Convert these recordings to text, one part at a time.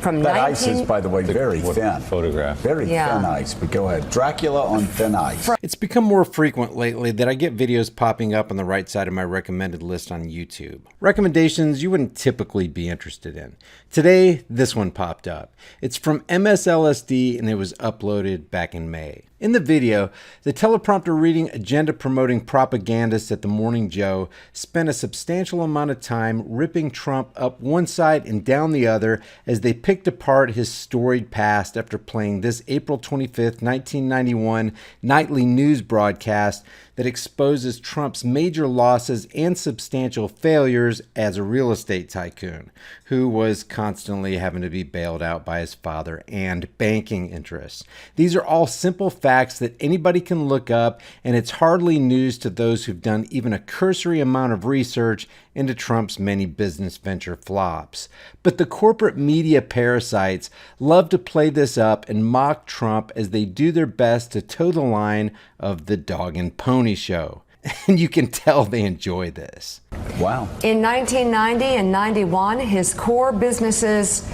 from that ice is, by the way, very thin. Photograph. Very thin ice, but go ahead. Dracula on thin ice. It's become more frequent lately that I get videos popping up on the right side of my recommended list on YouTube. Recommendations you wouldn't typically be interested in. Today, this one popped up. It's from MSLSD and it was uploaded back in May. In the video, the teleprompter reading agenda-promoting propagandists at the Morning Joe spent a substantial amount of time ripping Trump up one side and down the other as they picked apart his storied past after playing this April 25th, 1991 nightly news broadcast that exposes Trump's major losses and substantial failures as a real estate tycoon, who was constantly having to be bailed out by his father and banking interests. These are all simple facts that anybody can look up, and it's hardly news to those who've done even a cursory amount of research into Trump's many business venture flops. But the corporate media parasites love to play this up and mock Trump as they do their best to toe the line of the dog and pony show. And you can tell they enjoy this. Wow. In 1990 and 91, his core business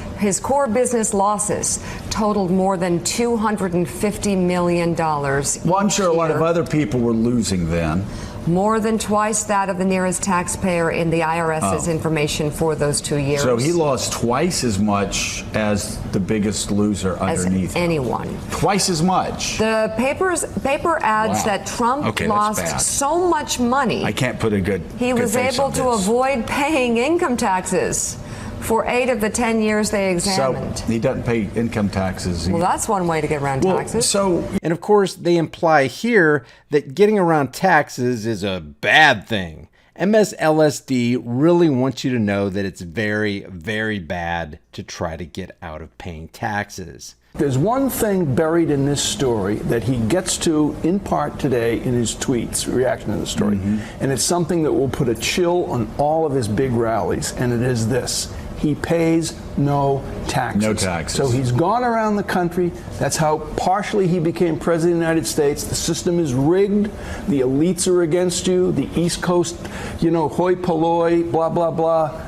losses totaled more than $250 million. Well, I'm sure a lot of other people were losing then. More than twice that of the nearest taxpayer in the IRS's information for those 2 years. So he lost twice as much as the biggest loser underneath anyone. Twice as much. The paper adds that Trump lost so much money. I can't put a good He was able to avoid paying income taxes for 8 of the 10 years they examined. So he doesn't pay income taxes. Well, that's one way to get around taxes. And of course, they imply here that getting around taxes is a bad thing. MSLSD really wants you to know that it's very, very bad to try to get out of paying taxes. There's one thing buried in this story that he gets to in part today in his tweets, reaction to the story. And it's something that will put a chill on all of his big rallies, and it is this. He pays no taxes. No taxes. So he's gone around the country. That's how partially he became president of the United States. The system is rigged. The elites are against you. The East Coast, hoi polloi, blah, blah, blah.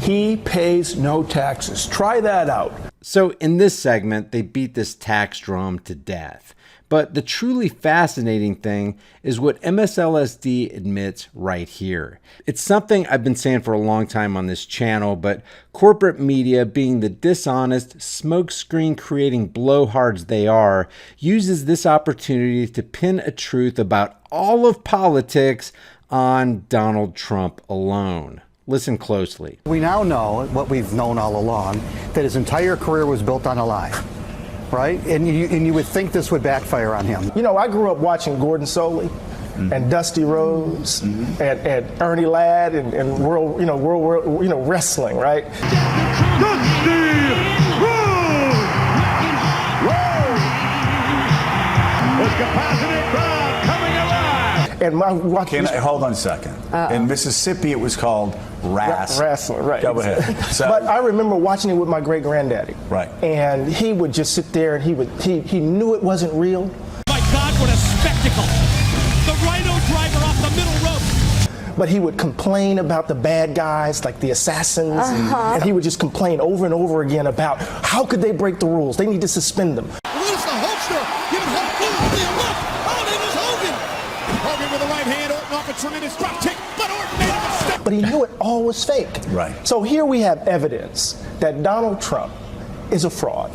He pays no taxes. Try that out. So in this segment, they beat this tax drum to death. But the truly fascinating thing is what MSLSD admits right here. It's something I've been saying for a long time on this channel, but corporate media, being the dishonest, smokescreen creating blowhards they are, uses this opportunity to pin a truth about all of politics on Donald Trump alone. Listen closely. We now know what we've known all along, that his entire career was built on a lie. Right? And you would think this would backfire on him. I grew up watching Gordon Soley and Dusty Rhodes and Ernie Ladd and world wrestling, right? Dusty Rhodes! Whoa! With capacity crowd coming alive! And hold on a second. In Mississippi, it was called wrestling, right? Go ahead. But I remember watching it with my great granddaddy. Right. And he would just sit there and he knew it wasn't real. My God, what a spectacle! The Rhino driver off the middle rope. But he would complain about the bad guys, like the assassins, and he would just complain over and over again about how could they break the rules? They need to suspend them. Where's the Hulkster? Give it Hulk. Oh, it was Hogan. Hogan with the right hand, Orton off a tremendous drop kick, but Orton made a mistake. But he knew it all was fake. Right. So here we have evidence that Donald Trump is a fraud.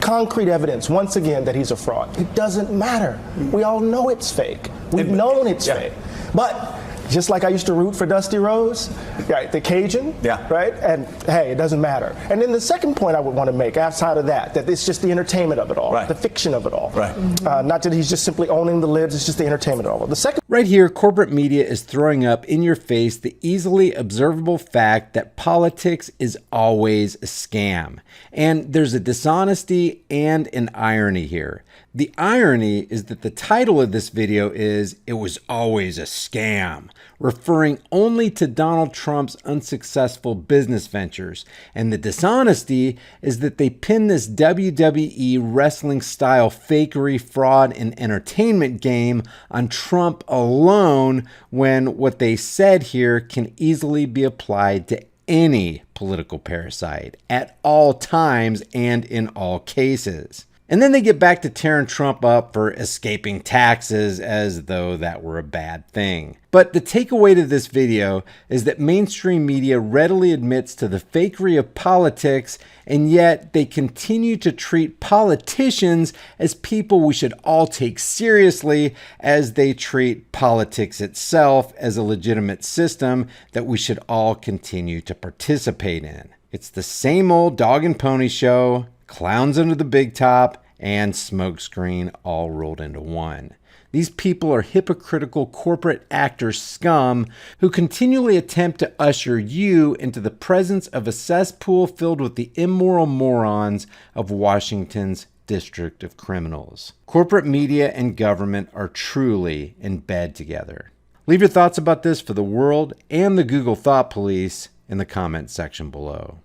Concrete evidence, once again, that he's a fraud. It doesn't matter. We all know it's fake. We've known it's fake. But just like I used to root for Dusty Rhodes, right, the Cajun, right? And hey, it doesn't matter. And then the second point I would want to make outside of that it's just the entertainment of it all, the fiction of it all. Right. Not that he's just simply owning the libs, it's just the entertainment of it all. The second. Right here, corporate media is throwing up in your face the easily observable fact that politics is always a scam. And there's a dishonesty and an irony here. The irony is that the title of this video is "It Was Always a Scam," referring only to Donald Trump's unsuccessful business ventures. And the dishonesty is that they pin this WWE wrestling style fakery, fraud, and entertainment game on Trump alone, when what they said here can easily be applied to any political parasite at all times and in all cases. And then they get back to tearing Trump up for escaping taxes as though that were a bad thing. But the takeaway to this video is that mainstream media readily admits to the fakery of politics, and yet they continue to treat politicians as people we should all take seriously, as they treat politics itself as a legitimate system that we should all continue to participate in. It's the same old dog and pony show, clowns under the big top, and smokescreen all rolled into one. These people are hypocritical corporate actor scum who continually attempt to usher you into the presence of a cesspool filled with the immoral morons of Washington's District of Criminals. Corporate media and government are truly in bed together. Leave your thoughts about this for the world and the Google Thought Police in the comment section below.